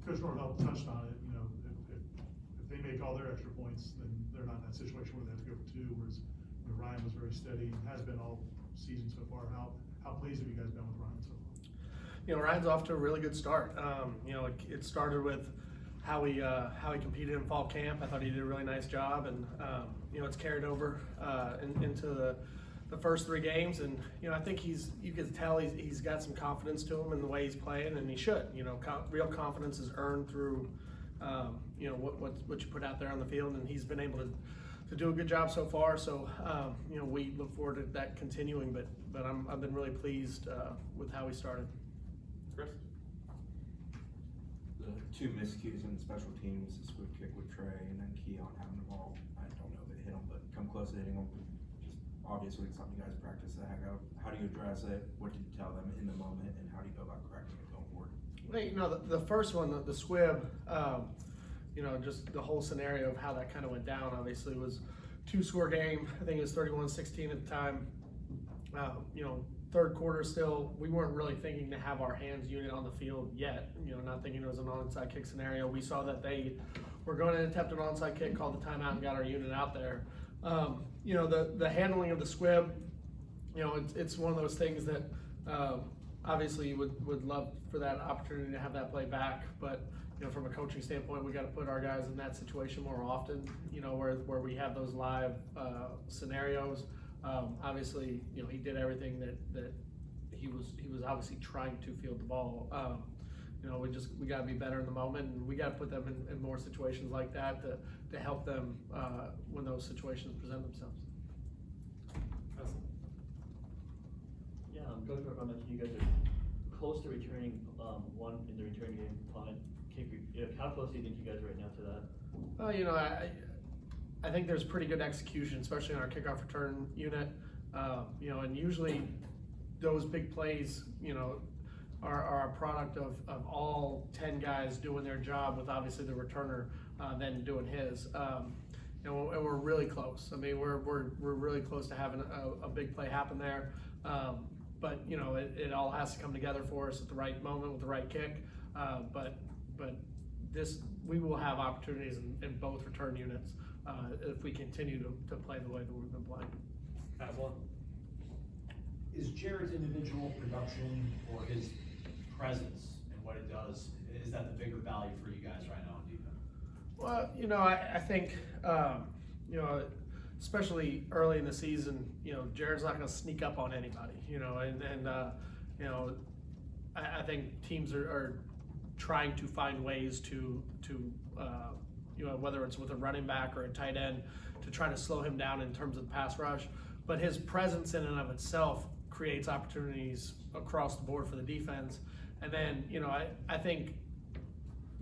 Coach Norvell touched on it, you know, if they make all their extra points, then they're not in that situation where they have to go for two, whereas, you know, Ryan was very steady and has been all season so far. How pleased have you guys been with Ryan so far? You know, Ryan's off to a really good start. You know, it started with how he competed in fall camp. I thought he did a really nice job, and you know, it's carried over into the first 3 games. And you know, I think you can tell he's got some confidence to him in the way he's playing, and he should. You know, real confidence is earned through you know what you put out there on the field, and he's been able to do a good job so far. So you know, we look forward to that continuing. But I've been really pleased with how he started. Chris? The 2 miscues in special teams, the squib kick with Trey, and then Keon having the ball, I don't know if it hit him, but come close to hitting him. Just obviously it's something you guys practice the heck out. How do you address it? What did you tell them in the moment, and how do you go about correcting it going forward? Well, you know, the first one, the squib, you know, just the whole scenario of how that kind of went down, obviously was 2-score game. I think it was 31-16 at the time. You know, third quarter still, we weren't really thinking to have our hands unit on the field yet. You know, not thinking it was an onside kick scenario. We saw that they were going to attempt an onside kick, called the timeout, and got our unit out there. You know, the handling of the squib, you know, it's one of those things that obviously you would love for that opportunity to have that play back, but you know, from a coaching standpoint, we got to put our guys in that situation more often. You know, where we have those live scenarios. Obviously, you know, he did everything that he was obviously trying to field the ball. You know, we got to be better in the moment, and we got to put them in more situations like that to help them when those situations present themselves. Yeah, Coach Norvell mentioned you guys are close to returning one in the return game punt. How close do you think you guys are right now to that? You know, I think there's pretty good execution, especially in our kickoff return unit. You know, and usually those big plays, you know, are a product of all 10 guys doing their job, with obviously the returner then doing his. And we're really close. I mean, we're really close to having a big play happen there. But you know, it all has to come together for us at the right moment with the right kick. But we will have opportunities in both return units if we continue to play the way that we've been playing. Aslan? Is Jared's individual production or his presence and what it does, is that the bigger value for you guys right now on defense? Well, you know, I think, you know, especially early in the season, you know, Jared's not going to sneak up on anybody, you know, and you know, I think teams are trying to find ways to you know, whether it's with a running back or a tight end, to try to slow him down in terms of the pass rush. But his presence in and of itself creates opportunities across the board for the defense. And then, you know, I think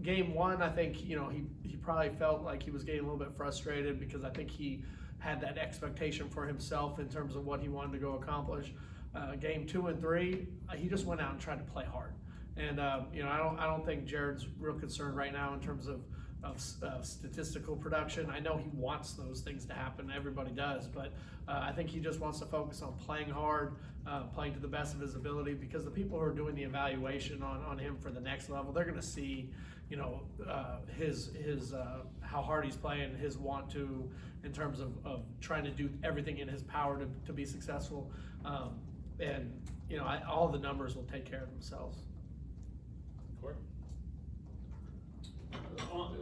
game 1, I think, you know, he probably felt like he was getting a little bit frustrated because I think he had that expectation for himself in terms of what he wanted to go accomplish. Game 2 and 3, he just went out and tried to play hard. And you know, I don't think Jared's real concerned right now in terms of statistical production. I know he wants those things to happen. Everybody does, but I think he just wants to focus on playing hard, playing to the best of his ability. Because the people who are doing the evaluation on him for the next level, they're going to see, you know, his how hard he's playing, his want to, in terms of trying to do everything in his power to be successful. And you know, all the numbers will take care of themselves. Well,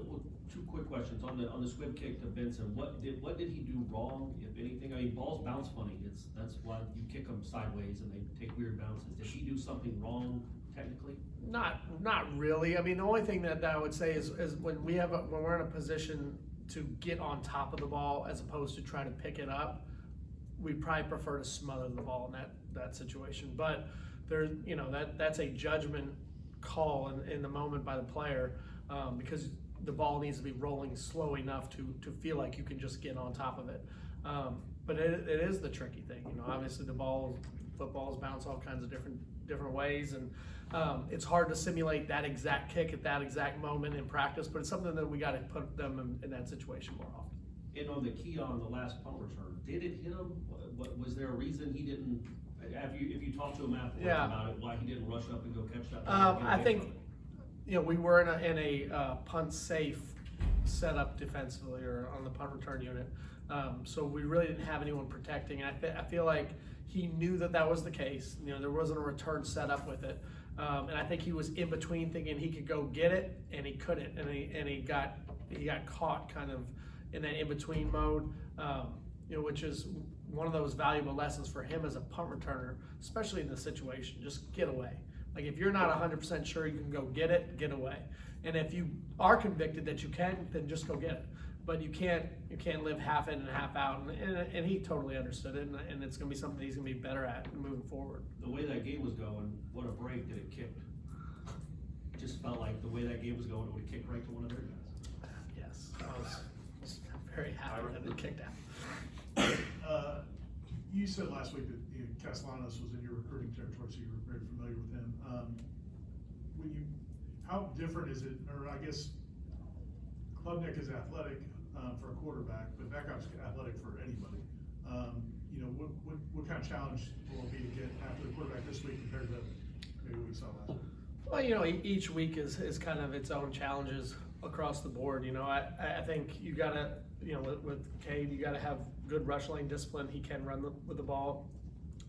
2 quick questions on the squib kick to Benson. What did he do wrong, if anything? I mean, balls bounce funny. That's why you kick them sideways and they take weird bounces. Did he do something wrong technically? Not really. I mean, the only thing that I would say is when we're in a position to get on top of the ball as opposed to try to pick it up, we probably prefer to smother the ball in that situation. But there, you know, that's a judgment call in the moment by the player. Because the ball needs to be rolling slow enough to feel like you can just get on top of it. But it is the tricky thing, you know. Obviously, footballs bounce all kinds of different ways, and it's hard to simulate that exact kick at that exact moment in practice. But it's something that we got to put them in that situation more often. And on the key on the last punt return, did it hit him? Was there a reason he didn't? If you talk to him afterwards about it, why he didn't rush up and go catch that? I think. you know, we were in a punt safe setup defensively or on the punt return unit. So we really didn't have anyone protecting. And I feel like he knew that was the case. You know, there wasn't a return set up with it. And I think he was in between thinking he could go get it and he couldn't. And he got caught kind of in that in-between mode, you know, which is one of those valuable lessons for him as a punt returner, especially in this situation. Just get away. Like if you're not 100% sure you can go get it, get away. And if you are convicted that you can, then just go get it. But you can't live half in and half out. And he totally understood it, and it's going to be something he's going to be better at moving forward. The way that game was going, what a break that it kicked. It just felt like the way that game was going, it would have kicked right to one of their guys. Yes, I was very happy that it kicked out. You said last week that Castellanos was in your recruiting territory, so you were very familiar with him. How different is it, or I guess Klubnik is athletic for a quarterback, but Beckhoff's athletic for anybody. You know, what kind of challenge will it be to get after the quarterback this week compared to maybe what we saw last week? Well, you know, each week is kind of its own challenges across the board. You know, I think you gotta, you know, with Cade, you gotta have good rush lane discipline. He can run with the ball.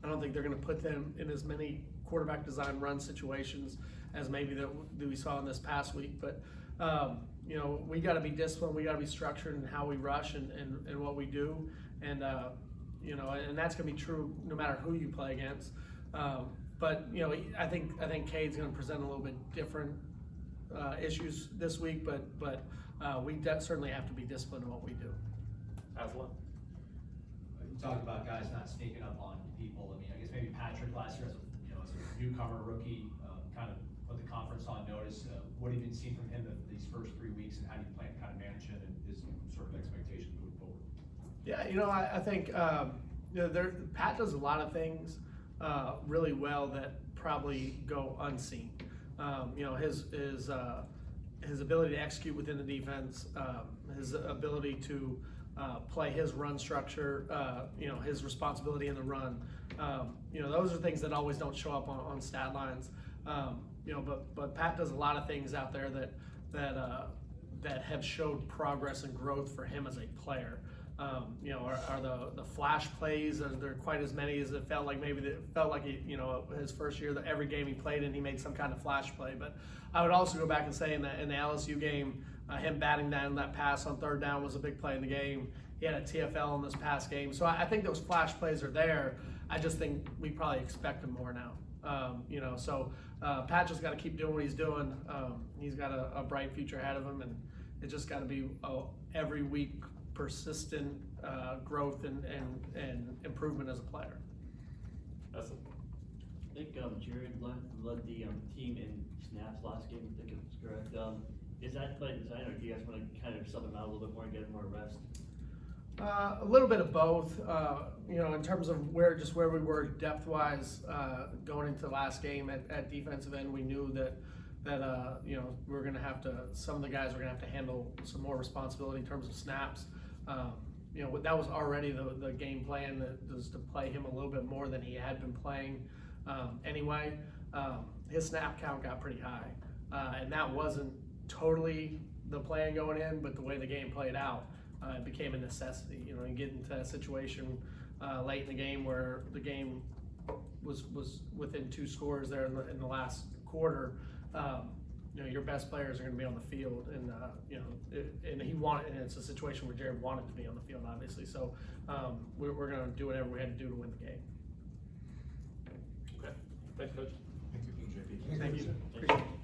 I don't think they're gonna put them in as many quarterback design run situations as maybe that we saw in this past week. But, you know, we gotta be disciplined. We gotta be structured in how we rush and what we do. And, you know, and that's gonna be true no matter who you play against. But you know, I think Cade's going to present a little bit different issues this week, but we certainly have to be disciplined in what we do. Aslan. You talked about guys not sneaking up on people. I mean, I guess maybe Patrick last year as a newcomer rookie, kind of put the conference on notice. What have you seen from him these first 3 weeks, and how do you plan to kind of manage him and his sort of expectations moving forward? Yeah, you know, I think you know, Pat does a lot of things really well that probably go unseen. You know, his ability to execute within the defense, his ability to play his run structure, you know, his responsibility in the run. You know, those are things that always don't show up on stat lines. You know, but Pat does a lot of things out there that have showed progress and growth for him as a player. You know, are the flash plays, are there quite as many as it felt like? Maybe it felt like he, you know, his first year that every game he played in, he made some kind of flash play. But I would also go back and say in the LSU game, him batting down that pass on third down was a big play in the game. He had a TFL in this past game. So I think those flash plays are there. I just think we probably expect him more now. You know, so Pat just got to keep doing what he's doing. He's got a bright future ahead of him, and it just got to be every week persistent growth and improvement as a player. Essen. I think Jared led the team in snaps last game, I think it's correct. Is that by design, or do you guys want to kind of sub him out a little bit more and get him more rest? A little bit of both. You know, in terms of where we were depth-wise going into the last game at defensive end, we knew that you know, we're going to have to, some of the guys are going to have to handle some more responsibility in terms of snaps. You know, that was already the game plan, that was to play him a little bit more than he had been playing anyway. His snap count got pretty high, and that wasn't totally the plan going in, but the way the game played out, it became a necessity. You know, you get into a situation late in the game where the game was within 2 scores there in the last quarter. You know, your best players are going to be on the field, and you know, and it's a situation where Jared wanted to be on the field, obviously. So we're going to do whatever we had to do to win the game. Okay. Thanks, Coach. Thank you, JP. Thank you. Appreciate it.